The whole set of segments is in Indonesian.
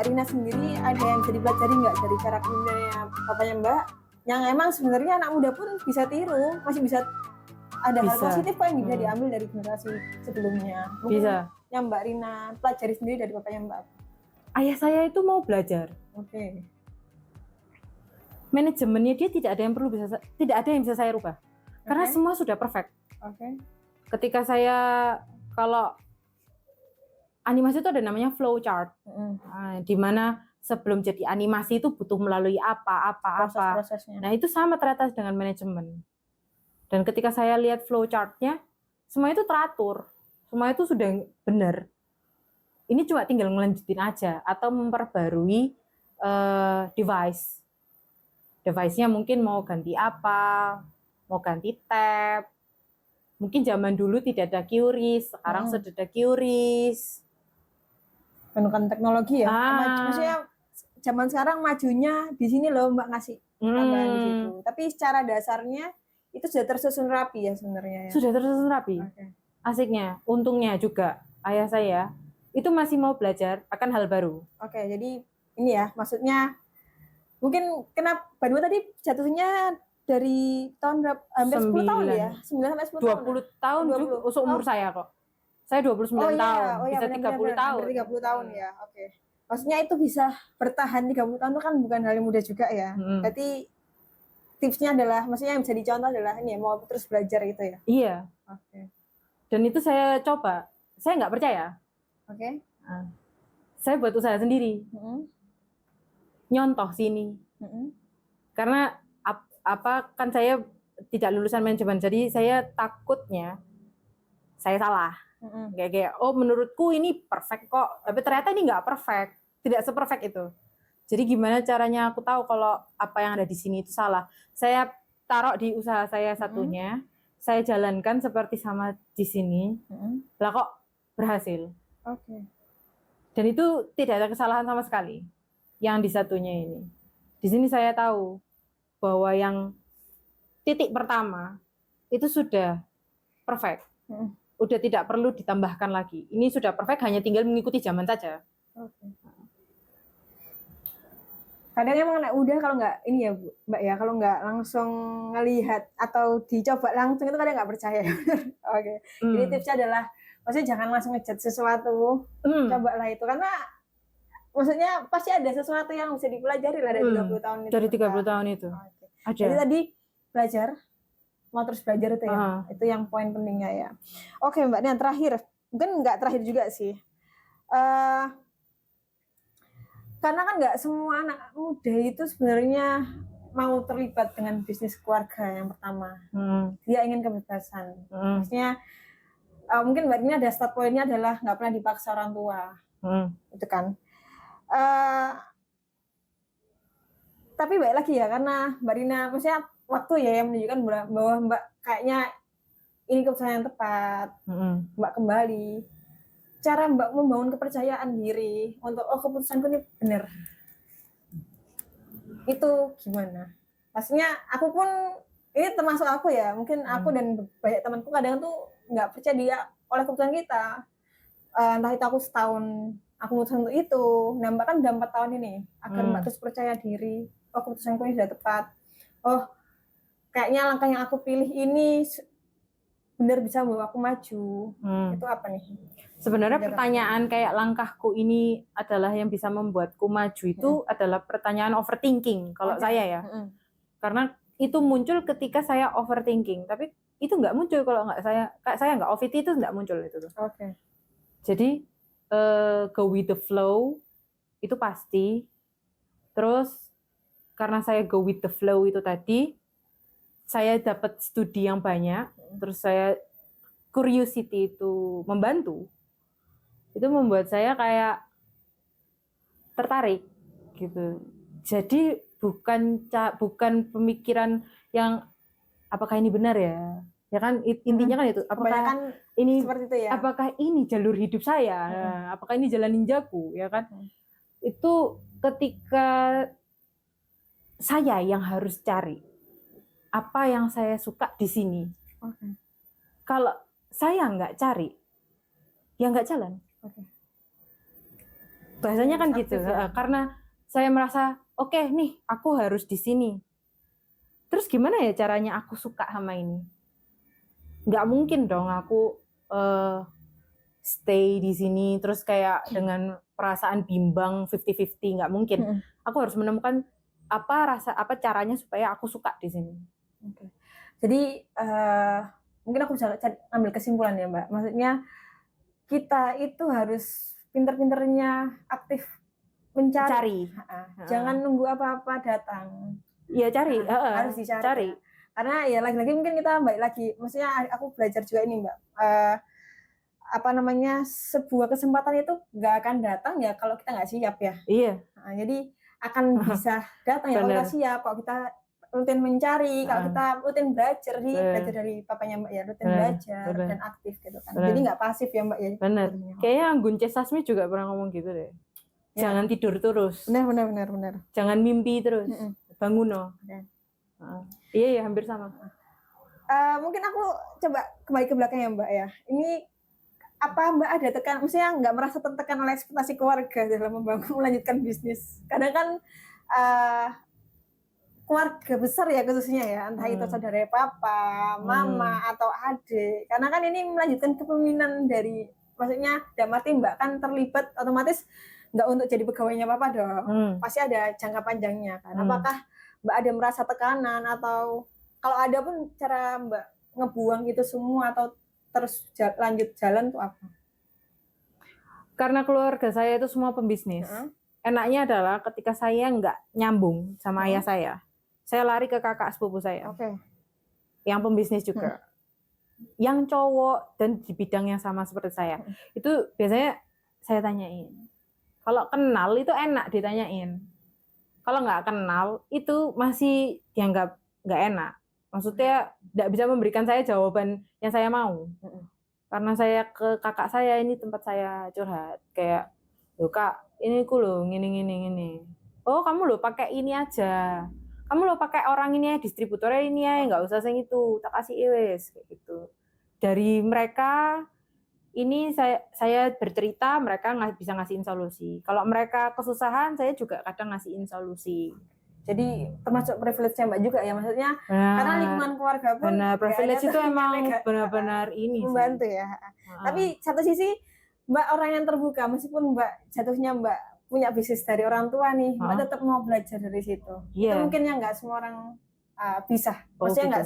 Mbak Rina sendiri ada yang bisa dipelajari nggak dari cara kepemimpinannya papanya Mbak? Yang emang sebenarnya anak muda pun bisa tiru, masih bisa ada hal Bisa. positif kok yang bisa diambil dari generasi sebelumnya. Mungkin Bisa. yang Mbak Rina pelajari sendiri dari papanya Mbak. Ayah saya itu mau belajar. Oke. Manajemennya dia tidak ada yang bisa saya rubah. Karena Oke. semua sudah perfect. Oke. Ketika saya, kalau animasi itu ada namanya flow chart. Di mana sebelum jadi animasi itu butuh melalui apa. Proses-prosesnya. Nah, itu sama ternyata dengan manajemen. Dan ketika saya lihat flow chartnya, semua itu teratur. Semua itu sudah benar. Ini cuma tinggal ngelanjutin aja atau memperbarui device. Device-nya mungkin mau ganti apa, mau ganti tab. Mungkin zaman dulu tidak ada QRIS, sekarang sudah ada QRIS. Menemukan teknologi ya. Maksudnya zaman sekarang majunya di sini loh Mbak ngasih tambahan di situ. Tapi secara dasarnya itu sudah tersusun rapi ya sebenarnya ya. Sudah tersusun rapi. Oke. Asiknya, untungnya juga ayah saya itu masih mau belajar akan hal baru. Oke, jadi ini ya maksudnya mungkin kenapa Mbak tadi jatuhnya dari tahun berapa? Hampir 10 tahun ya? 9 sampai 10 tahun. 20 tahun juga umur saya kok. Saya 29 tahun, bisa benar, 30 tahun. Hampir 30 tahun ya. Oke. Maksudnya itu bisa bertahan 30 tahun itu kan bukan hal yang mudah juga ya. Berarti tipsnya adalah, maksudnya yang bisa dicontoh adalah ini ya, mau terus belajar gitu ya. Iya. Oke. Dan itu saya coba. Saya nggak percaya. Oke. Saya buat usaha sendiri. Nyontoh sini. Karena kan saya tidak lulusan manajemen, jadi saya takutnya saya salah. Kayak oh menurutku ini perfect kok, tapi ternyata ini nggak perfect, tidak seperfect itu. Jadi gimana caranya aku tahu kalau apa yang ada di sini itu salah? Saya taruh di usaha saya satunya, saya jalankan seperti sama di sini, lah kok berhasil. Oke. Dan itu tidak ada kesalahan sama sekali yang di satunya ini. Di sini saya tahu bahwa yang titik pertama itu sudah perfect. Udah tidak perlu ditambahkan lagi. Ini sudah perfect, hanya tinggal mengikuti zaman saja. Oke. Kadang emang udah kalau nggak ini ya Mbak ya, kalau nggak langsung ngelihat atau dicoba langsung itu kadang nggak percaya. Oke. Jadi tipsnya adalah maksudnya jangan langsung ngejat sesuatu, cobalah itu karena maksudnya pasti ada sesuatu yang bisa dipelajari lah dari 30 tahun itu. Dari 30 tahun itu. Oke. Jadi tadi belajar, mau terus belajar itu ya. Itu yang poin pentingnya ya. Oke Mbak, yang terakhir, mungkin nggak terakhir juga sih. Karena kan nggak semua anak muda itu sebenarnya mau terlibat dengan bisnis keluarga yang pertama. Dia ingin kebebasan. Maksudnya mungkin Mbak ini ada start poinnya adalah nggak pernah dipaksa orang tua. Itu kan. Tapi baik lagi ya, karena Mbak Rina maksudnya waktu ya yang menunjukkan bahwa Mbak kayaknya ini keputusan yang tepat. Mbak kembali. Cara Mbak membangun kepercayaan diri untuk keputusanku ini benar. Itu gimana? Maksudnya aku pun ini termasuk aku ya, mungkin aku dan banyak temanku kadang tuh nggak percaya dia oleh keputusan kita. Entah itu aku setahun aku memutuskan untuk itu. Nah Mbak kan udah 4 tahun ini agar Mbak terus percaya diri. Oh keputusanku ini sudah tepat. Oh kayaknya langkah yang aku pilih ini benar bisa membawa aku maju. Itu apa nih? Sebenarnya pertanyaan kayak langkahku ini adalah yang bisa membuatku maju itu adalah pertanyaan overthinking kalau saya ya. Karena itu muncul ketika saya overthinking, tapi itu nggak muncul kalau nggak saya nggak OVT itu nggak muncul itu tuh. Jadi go with the flow itu pasti. Terus karena saya go with the flow itu tadi, saya dapat studi yang banyak, terus saya curiosity itu membantu. Itu membuat saya kayak tertarik gitu. Jadi bukan pemikiran yang apakah ini benar ya? Ya kan intinya kan itu, apakah ini seperti itu ya? Apakah ini jalur hidup saya? Apakah ini jalan ninjaku, ya kan? Itu ketika saya yang harus cari apa yang saya suka di sini. Kalau saya nggak cari, ya nggak jalan. Bahasanya kan Aktif gitu, ya. karena saya merasa oke nih aku harus di sini. Terus gimana ya caranya aku suka sama ini? Nggak mungkin dong aku stay di sini terus kayak dengan perasaan bimbang 50-50, nggak mungkin. Aku harus menemukan apa caranya supaya aku suka di sini. Oke. Jadi mungkin aku bisa ambil kesimpulan ya Mbak. Maksudnya kita itu harus pinter-pinternya aktif mencari. Jangan nunggu apa-apa datang. Iya cari, harus dicari. cari. Ya. Karena ya lagi-lagi mungkin kita balik lagi. Maksudnya aku belajar juga ini Mbak. Sebuah kesempatan itu nggak akan datang ya kalau kita nggak siap ya. Iya. Jadi akan bisa datang ya kalau kita siap, kalau kita rutin mencari, kalau kita rutin belajar dari papanya Mbak ya, rutin belajar dan aktif gitu kan. Jadi nggak pasif ya Mbak ya. Benar. Kayaknya Anggun C. Sasmi juga pernah ngomong gitu deh. Ya. Jangan tidur terus. Benar. Jangan mimpi terus. Bangun loh. Iya ya hampir sama. Mungkin aku coba kembali ke belakang ya Mbak ya. Ini apa Mbak ada maksudnya nggak merasa tertekan oleh ekspektasi keluarga dalam melanjutkan bisnis? Kadang kan keluarga besar ya khususnya ya, entah itu saudara papa, mama atau adik. Karena kan ini melanjutkan kepemimpinan dari, maksudnya dalam arti Mbak kan terlibat otomatis nggak untuk jadi pegawainya papa dong. Pasti ada jangka panjangnya kan. Apakah Mbak ada merasa tekanan atau kalau ada pun cara Mbak ngebuang itu semua atau terus lanjut jalan tuh apa? Karena keluarga saya itu semua pembisnis. Enaknya adalah ketika saya nggak nyambung sama ayah saya lari ke kakak sepupu saya. Yang pembisnis juga. Yang cowok dan di bidang yang sama seperti saya. Itu biasanya saya tanyain. Kalau kenal itu enak ditanyain. Kalau nggak kenal itu masih dianggap nggak enak. Maksudnya nggak bisa memberikan saya jawaban yang saya mau. Karena saya ke kakak saya, ini tempat saya curhat. Kayak, loh kak, ini ku loh, gini. Oh kamu loh pakai ini aja. Kamu loh pakai orang ini ya, distributornya ini ya, nggak usah sing itu, tak kasih iwes. Kayak gitu. Dari mereka, ini saya bercerita, mereka bisa ngasihin solusi. Kalau mereka kesusahan, saya juga kadang ngasihin solusi. Jadi termasuk privilege-nya Mbak juga ya, maksudnya karena lingkungan keluarga pun privilege itu emang benar-benar ini membantu sih. Ya. Tapi satu sisi Mbak orang yang terbuka, meskipun Mbak jatuhnya Mbak punya bisnis dari orang tua nih, Mbak tetap mau belajar dari situ. Itu mungkin yang nggak semua orang bisa. Maksudnya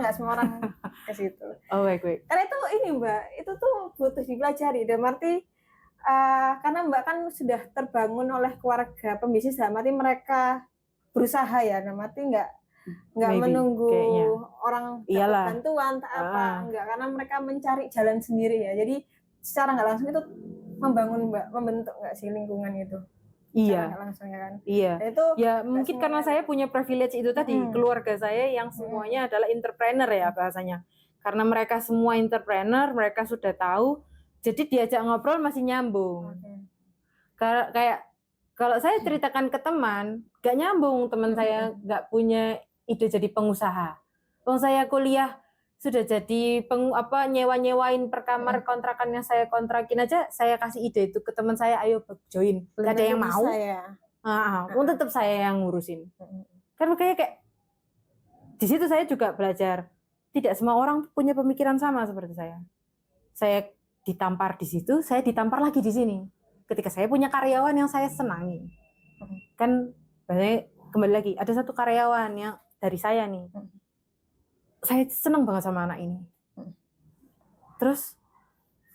nggak semua orang ke situ. Baik. Karena itu ini Mbak, itu tuh butuh dipelajari. Dan arti karena Mbak kan sudah terbangun oleh keluarga pembisnis, dalam arti mereka berusaha ya, mati nggak menunggu kayaknya orang dapat bantuan enggak, karena mereka mencari jalan sendiri ya. Jadi secara nggak langsung itu membentuk nggak sih lingkungan itu? Iya. Langsung ya kan. Iya. Dan itu ya mungkin karena saya punya privilege itu tadi, keluarga saya yang semuanya adalah entrepreneur ya bahasanya. Karena mereka semua entrepreneur, mereka sudah tahu, jadi diajak ngobrol masih nyambung. Kayak kalau saya ceritakan ke teman, gak nyambung, teman saya gak punya ide jadi pengusaha. Kalau saya kuliah sudah jadi nyewain per kamar kontrakan yang saya kontrakin aja, saya kasih ide itu ke teman saya, ayo join. Gak ada yang mau. Tetap saya yang ngurusin. Karena kayak di situ saya juga belajar, tidak semua orang punya pemikiran sama seperti saya. Saya ditampar di situ, saya ditampar lagi di sini. Ketika saya punya karyawan yang saya senangi, kan kembali lagi ada satu karyawan yang dari saya nih, saya senang banget sama anak ini. Terus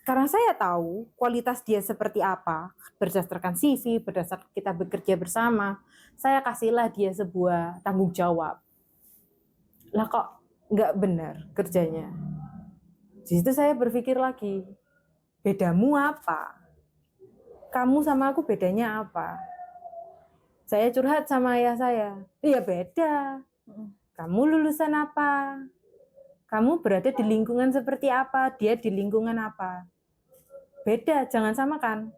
karena saya tahu kualitas dia seperti apa, berdasarkan CV, berdasarkan kita bekerja bersama, saya kasihlah dia sebuah tanggung jawab. Lah kok nggak benar kerjanya? Di situ saya berpikir lagi, bedamu apa? Kamu sama aku bedanya apa? Saya curhat sama ayah saya. Iya beda. Kamu lulusan apa? Kamu berada di lingkungan seperti apa? Dia di lingkungan apa? Beda, jangan samakan.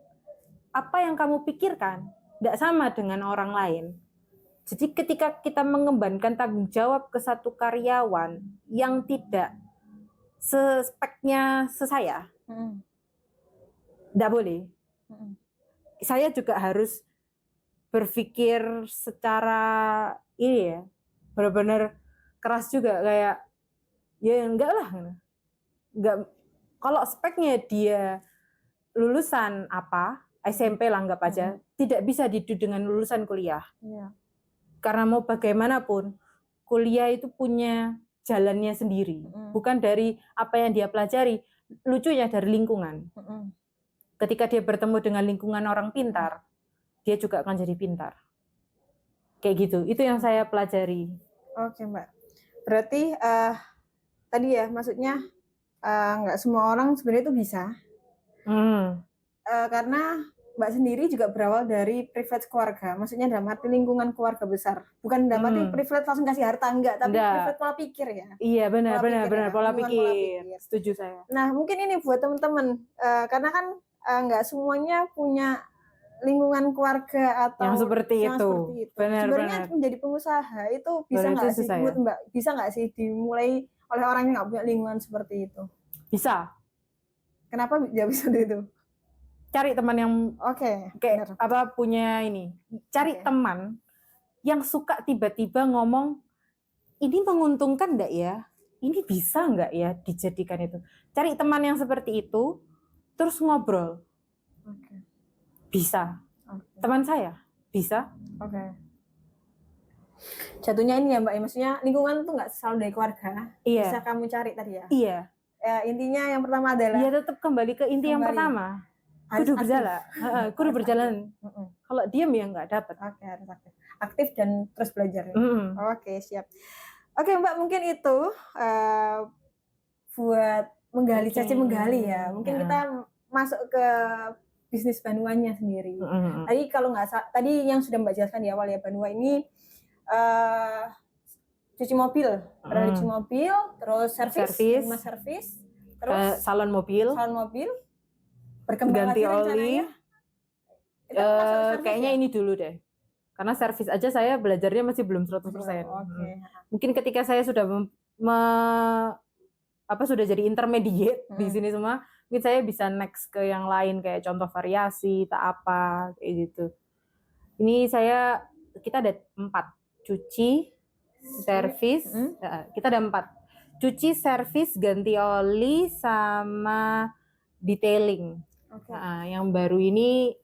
Apa yang kamu pikirkan tidak sama dengan orang lain. Jadi ketika kita mengembankan tanggung jawab ke satu karyawan yang tidak sespeknya saya, tidak boleh. saya juga harus berpikir secara ini ya, benar-benar keras juga, kayak ya enggak lah, enggak. Kalau speknya dia lulusan apa SMP lah anggap aja, tidak bisa didu dengan lulusan kuliah. Iya. Karena mau bagaimanapun kuliah itu punya jalannya sendiri, bukan dari apa yang dia pelajari. Lucunya dari lingkungan. Ketika dia bertemu dengan lingkungan orang pintar, dia juga akan jadi pintar. Kayak gitu. Itu yang saya pelajari. Oke, Mbak. Berarti tadi ya, maksudnya nggak semua orang sebenarnya itu bisa. Karena Mbak sendiri juga berawal dari privilege keluarga. Maksudnya dalam arti lingkungan keluarga besar. Bukan dalam arti privilege langsung kasih harta, enggak. Tapi privilege pola pikir ya. Iya, benar. Pola Lingkungan pikir. Setuju saya. Nah, mungkin ini buat teman-teman. Karena kan nggak semuanya punya lingkungan keluarga atau yang seperti itu. Sebenarnya menjadi pengusaha itu bisa nggak sih, menurut Mbak? Bisa nggak sih dimulai oleh orang yang nggak punya lingkungan seperti itu? Bisa. Kenapa nggak bisa itu? Cari teman yang kayak apa punya ini. Cari teman yang suka tiba-tiba ngomong, ini menguntungkan nggak ya? Ini bisa nggak ya dijadikan itu? Cari teman yang seperti itu, terus ngobrol. Bisa. Teman saya bisa. Jatuhnya ini ya Mbak, maksudnya lingkungan tuh nggak selalu dari keluarga. Bisa kamu cari tadi ya. Iya. Intinya yang pertama adalah. Iya, tetap kembali ke inti yang pertama. Kudu berjalan. Kalau diam ya nggak dapat. Harus aktif. Aktif dan terus belajar. Siap. Mbak, mungkin itu buat menggali, caci menggali ya. Mungkin kita masuk ke bisnis Banuanya sendiri. Tadi kalau nggak tadi yang sudah Mbak jelaskan di awal ya, Banua ini cuci mobil, cuci mobil, terus servis, terus salon mobil, berkembang ganti lagi oli. Kayaknya ini dulu deh. Karena servis aja saya belajarnya masih belum 100%. Mungkin ketika saya sudah sudah jadi intermediate di sini semua, mungkin saya bisa next ke yang lain kayak contoh variasi, tak apa kayak gitu. Ini kita ada 4, cuci, servis, kita ada 4. Cuci, servis, ganti oli, sama detailing. Nah, yang baru ini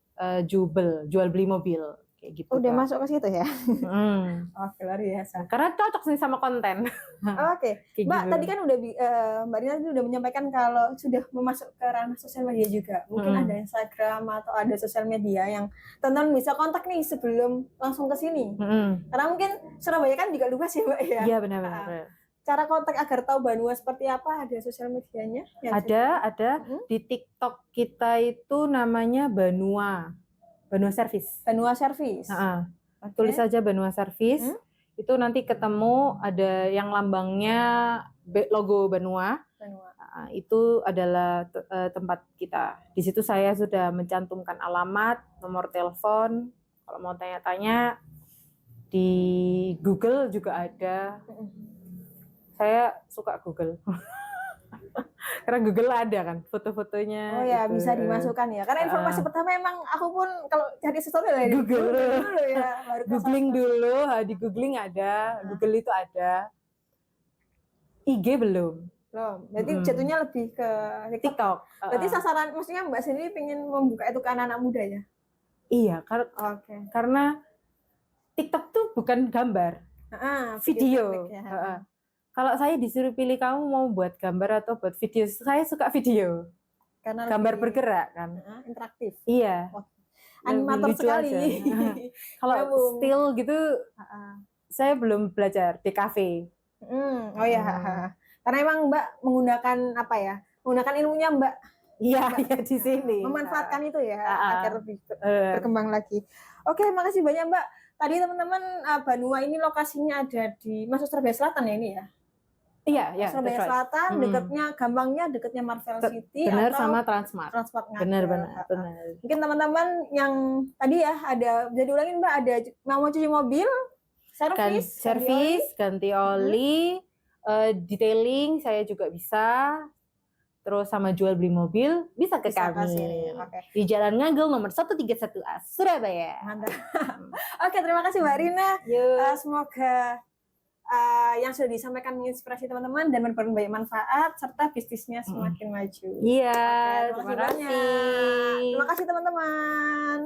jual beli mobil kayak gitu. Udah masuk ke situ ya. Luar biasa. Karena cocok sih sama konten. Mbak, gitu. Tadi kan Mbak Rina udah menyampaikan kalau sudah memasuk ke ranah sosial media juga. Mungkin ada Instagram atau ada sosial media yang teman-teman bisa kontak nih sebelum langsung ke sini. Karena mungkin Surabaya kan juga luas ya Mbak ya. Iya, benar-benar. Cara kontak agar tahu Banua seperti apa, ada sosial medianya? Ada. Di TikTok kita itu namanya Banua Service. Banua Service. Tulis saja Banua Service. Itu nanti ketemu ada yang lambangnya logo Banua. Itu adalah tempat kita. Di situ saya sudah mencantumkan alamat, nomor telepon. Kalau mau tanya-tanya, di Google juga ada. Saya suka Google. Karena Google ada kan foto-fotonya. Gitu. Bisa dimasukkan ya. Karena informasi pertama emang aku pun kalau cari sesuatu ya Google dulu ya. Googling dulu, di googling ada, Google itu ada. IG belum. Berarti jatuhnya lebih ke TikTok. Berarti sasaran, maksudnya Mbak sendiri pengen membuka itu ke anak-anak muda ya? Iya, karena TikTok tuh bukan gambar, video. Kalau saya disuruh pilih kamu mau buat gambar atau buat video, saya suka video. Karena gambar bergerak kan. Interaktif. Iya. Animator sekali. Kalau still gitu, saya belum belajar di kafe. Karena emang Mbak menggunakan menggunakan ilmunya Mbak. Iya, di sini. Memanfaatkan itu ya, agar lebih berkembang lagi. Makasih banyak Mbak. Tadi teman-teman, Banua ini lokasinya ada di Surabaya Selatan ya ini ya? Iya, Surabaya Selatan, dekatnya Marvel City. Benar, sama Transmart. Benar. Mungkin teman-teman yang tadi ya ada, bisa diulangin Mbak, ada mau cuci mobil, servis, ganti oli, detailing saya juga bisa. terus sama jual beli mobil, bisa ke Bisa kami. sini. Oke. Di Jalan Ngagel nomor 131A, Surabaya. Mantap. Oke, terima kasih Mbak Rina. Yuk. Semoga yang sudah disampaikan menginspirasi teman-teman dan memberikan banyak manfaat serta bisnisnya semakin maju. Iya, Oke, terima banyak. kasih. Terima kasih teman-teman.